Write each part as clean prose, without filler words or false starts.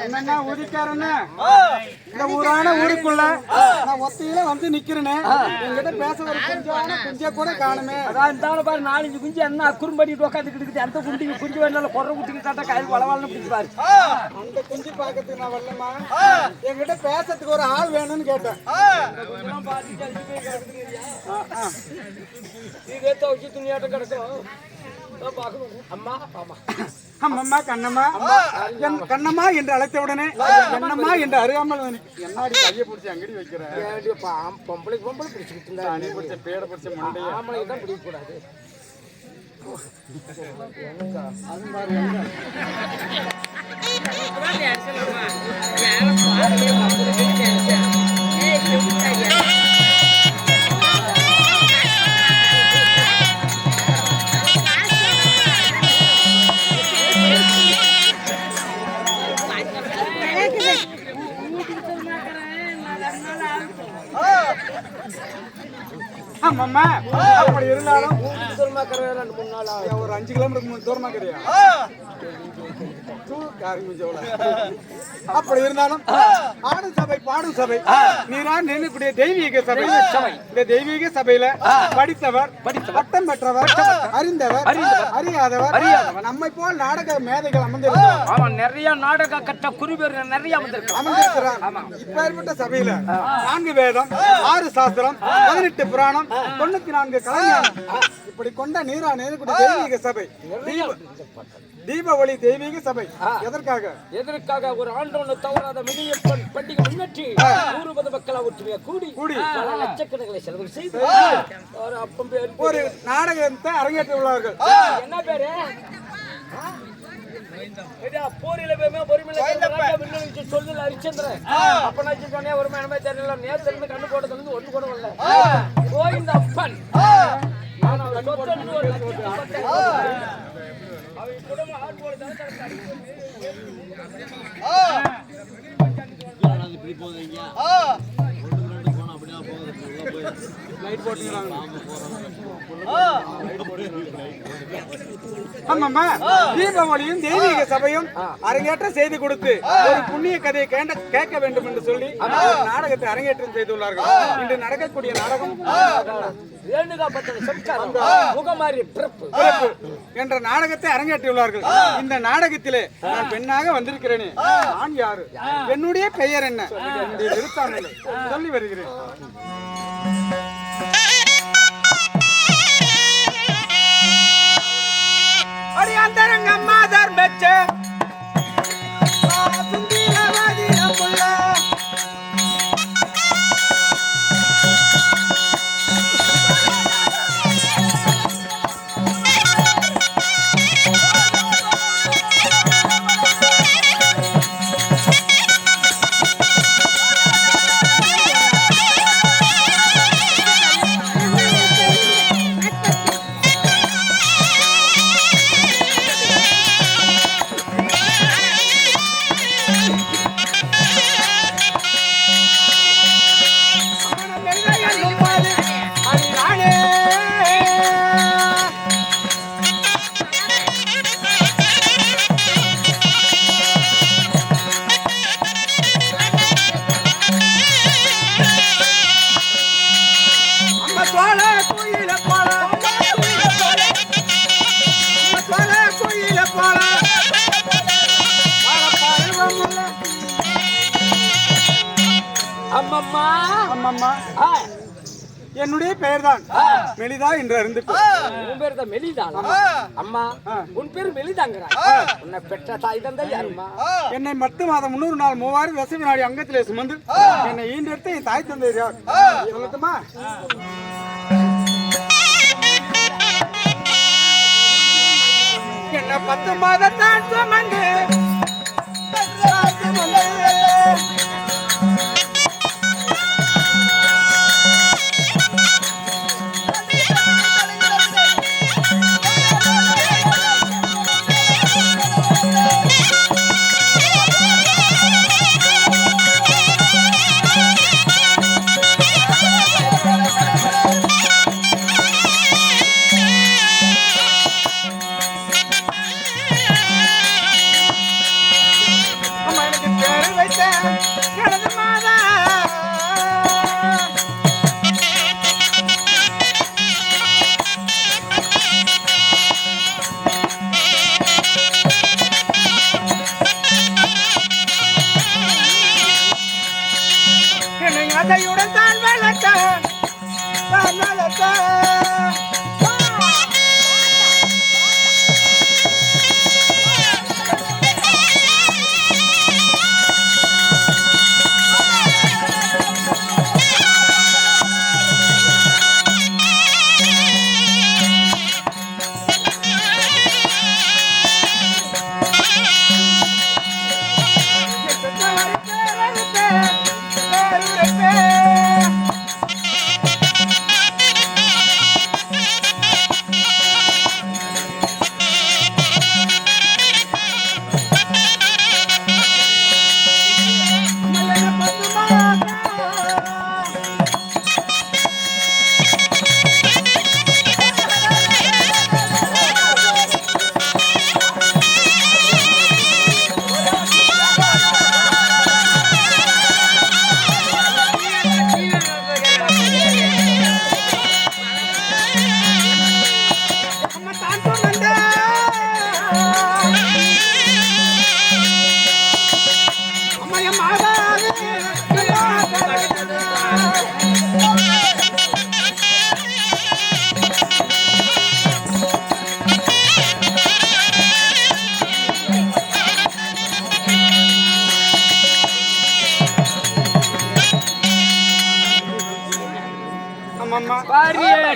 என்னங்க ஊதிக்காரன்னு இந்த ஊரான ஊருக்குள்ள நான் ஒத்தையில வந்து நிக்கிறேன்னு என்கிட்ட பேச ஒரு குஞ்சா கூட காணுமே. அதான் இந்த பாரு 4-5 குஞ்சு என்ன குறும்படிட்டு உட்காந்துக்கிட்டு அந்த குஞ்சு வேணாலும் குறை குட்டிக்கு தாட்டா கையில் வளவாளன்னு பிடிப்பாரு. அந்த குஞ்சு பாக்கிறதுக்கு நான் வரலமா, என்கிட்ட பேசுறதுக்கு ஒரு ஆள் வேணும்னு கேட்டேன். இதே துவச்சி துணியாட்டம் கிடக்கும். அம்மா ஆமா அம்மம்மா கண்ணம்மா கண்ணம்மா என்று அழைத்த உடனே என்னம்மா என்று அறியாமல் என்னாடி கையை பிடிச்சி அங்கடி வைக்கிறேன். பொம்பளை பிடிச்சிக்கிட்டு இருந்தா நீ பிடிச்ச பேட பிடிச்ச மண்டை ஆம்பளை தான் பிடிக்க கூடாது. ஆமாம்மா அப்படி இருந்தாலும் தூரமா இருக்கிற 2-3 நாள் ஒரு 5 கிலோமீட்டருக்கு தூரமா கிடையா. அப்படி இருந்தாலும் ஆடும் சபை பாடும் சபை நீரா நினைக்கூடிய தெய்வீக சபை. இந்த தெய்வீக சபையில படித்தவர் பட்டம் பெற்றவர் அறிந்தவர் அறியாதவர் நம்மை போல் நாடக மேதைகள் அமர்ந்திருக்கிறார். நிறைய நாடக கட்ட குறிப்பேர் நிறைய அமர்ந்திருக்கிறார். இப்ப ஏற்பட்ட சபையில 4 வேதம் 6 சாஸ்திரம் 18 புராணம் 94 கலைஞானம் இப்படி கொண்ட நீரா நினைக்கூடிய தெய்வீக சபை தீபாவளி தெய்வீக சபை எதற்காக ஒரு ஆண்டோன்னு தவறாத மினிய பண்டிகை முன்னேற்றி 100 மக்களை ஒற்றுமையா கூடி பல லட்சக்கணக்கில் செலவு செய்து ஒரு நாடகத்தை அரங்கேற்றி உள்ளார்கள். என்ன பேரு? போரில சொல்லு ஹரிச்சந்திரன். அப்ப நான் ஒரு மேனமே தெரியல, நேரத்துல கண்ணு போட்டது வந்து ஒண்ணு கூட வரல. கோவிந்த அப்பன் தீபாவளியும் தெய்வீக சபையும் அரங்கேற்றம் செய்து கொடுத்து ஒரு புண்ணிய கதையை கேட்க வேண்டும் என்று சொல்லி நாடகத்தை அரங்கேற்றம் செய்துள்ளார்கள். இன்று நடக்கக்கூடிய நாடகம் என்ற நாடகத்தை அரங்கேற்றியுள்ளார்கள். இந்த நாடகத்திலே நான் பெண்ணாக வந்திருக்கிறேனே, நான் யாரு, என்னுடைய பெயர் என்ன நிறுத்தாமல் சொல்லி வருகிறேன். அந்தரங்கம்மா தர்மச்ச என்னுடைய பெயர் தான் மெலிதா என்று அறிந்து. உன் பேர் தான் மெலிதா? அம்மா உன் பேர் மெலிதாங்கறா. உன்னை பெற்ற தாய் தந்தை யாரும்மா? என்னை 10 மாதம் 300 நாள் 3000 வருஷ வினாடி அங்கத்திலே சுமந்து என்னை ஈண்டெடுத்த என் தாய் தந்தை யார் சொல்லட்டுமா? என்ன 10 மாதத்தான் சுமந்து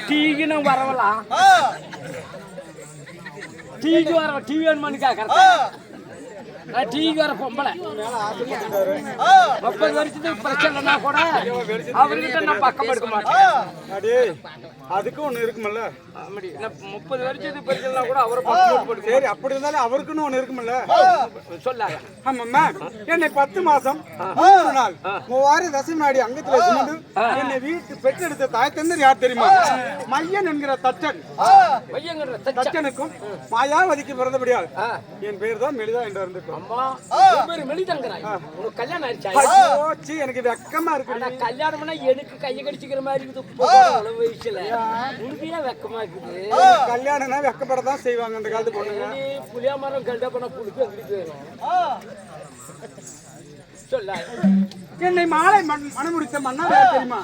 டீக்கு நான் வரவலாம் டீக்கு வர டீ வேணுமான்னு கேட்கறேன் நான் டீக்கு வர பொம்பளை 30 வருஷத்துக்கு பிரச்சனைனா கூட அவர்கிட்ட நான் பக்கம் எடுக்க மாட்டேன் அடே அதுக்கு ஒண்ணு இருக்குமல்ல 30 வருஷத்துக்கு பிரச்சனைனா கூட அவரை பக்கம் எடுக்க சரி அப்படி இருந்தாலும் அவருக்குன்னு ஒண்ணு இருக்குமல்ல சொல்லாங்க ஆமாம்மா என்னை 10 மாசம் 3 நாள் 3000 தசை நாடி அங்கத்துல சுமந்து என்னை வீட்டு பெற்றெடுத்த தாய் தந்தர் யார் தெரியுமா மையன் என்கிற தச்சன் பையங்கிற தச்சனுக்கும் மாயாவதிக்கு பிறந்தபடியால் என் பேர் தான் மெலிதா என்று இருந்திருக்கும் அம்மா பேரு மெலிதங்கறாய் உனக்கு கல்யாணம் ஆயிடுச்சா போச்சு எனக்கு வெக்கமா இருக்கு நான் கல்யாணம்னா எனக்கு கைய கடிச்சிக்கிற மாதிரி இருக்குது வயசுல உனக்கு ஏன் வெக்கமா இருக்குது கல்யாணம்னா வெக்கப்படதான் செய்வாங்க அந்த காலத்து பொண்ணுங்க புளியா மரம் கல்டா பண்ண புளிக்கு அங்கிட்டு போயிடும் சொல்ல என்னை மாலை மனமுடித்த மன்னா யார் தெரியுமா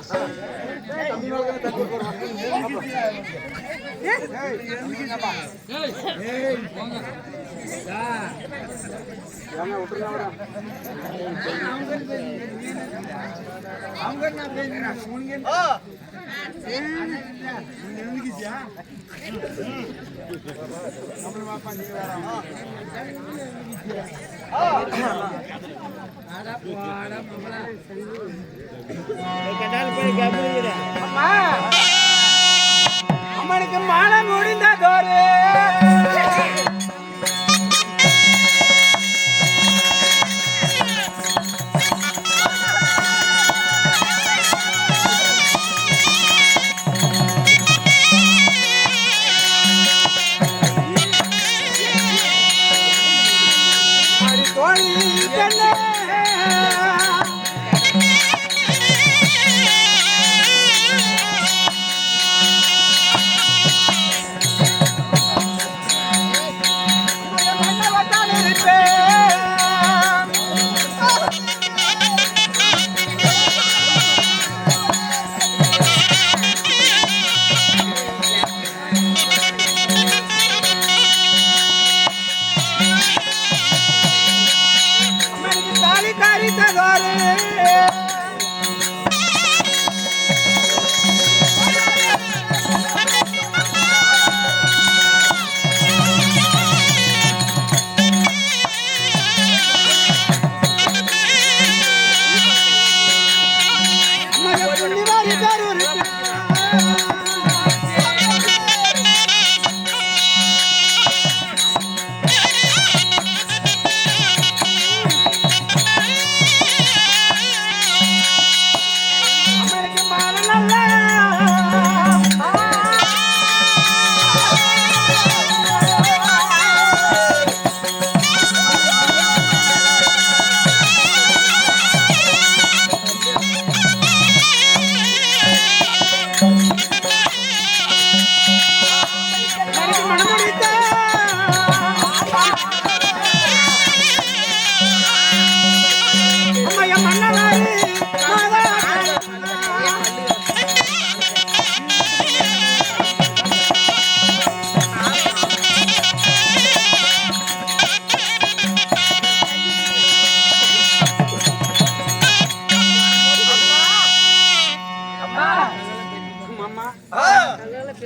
அம்மனுக்கு மாலை முடிந்ததோரு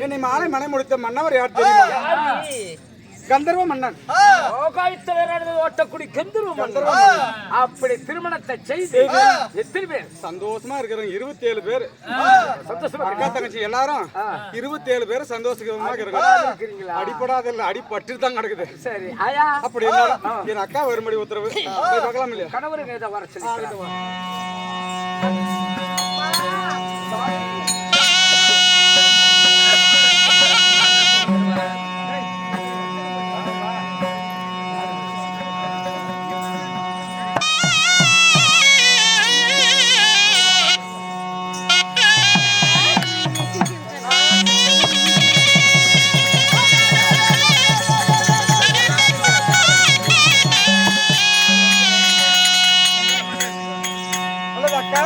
என்னை மாலை மனை முடித்த மன்னவர் யார் தெரியுமா கந்தர்வ மன்னன் ஓட்டக்குடி கந்தர்வ மன்னன் அப்படி திருமணத்தை செய்து எத்தனை பேர் சந்தோஷமா இருக்கிறவங்க 27 பேர் சந்தோஷமா அக்கா தங்கச்சி எல்லாரும் 27 பேர் சந்தோஷமா இருக்கிறாங்க அடிப்படாத இல்ல அடிபட்டு தான் கிடக்குது சரி ஆயா அப்படி இருந்தாலும் என் அக்கா வரும்படி உத்தரவு போய் பார்க்கலாம் இல்லையா கணவருக்கு ஏதோ வர சொல்லி அக்கா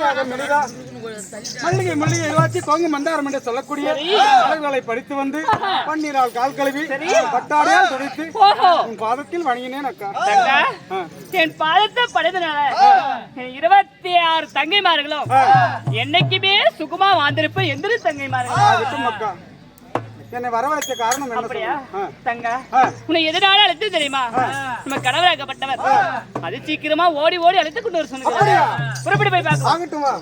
மெதுவாக மெலிதா மல்லிகை மல்லிகை இல்லாச்சி கோங்கு மந்தாரம் என்று சொல்லக்கூடிய அழகுகளை படித்து வந்து பன்னீரால் கால் கழுவி பட்டாடையால் துடைத்து உன் பாதத்தில் வணங்கினேன் அக்கா. என் பாதத்தை படைத்தனால 26 தங்கைமார்களும் என்னைக்குமே சுகமா வாழ்ந்திருப்ப எந்திர தங்கைமார்களும் அக்கா என்னை வரவழைத்த காரணம் என்ன அப்படியா சொல்லுங்க? தங்க உன்னை எதனால அழைத்து தெரியுமா? நம்ம கணவராக்கப்பட்டவர் அது சீக்கிரமா ஓடி ஓடி அழைத்து கொண்டு வர சொன்னீங்க. புறப்பட்டு போய் பார்க்கலாம். ஆகட்டும் வா.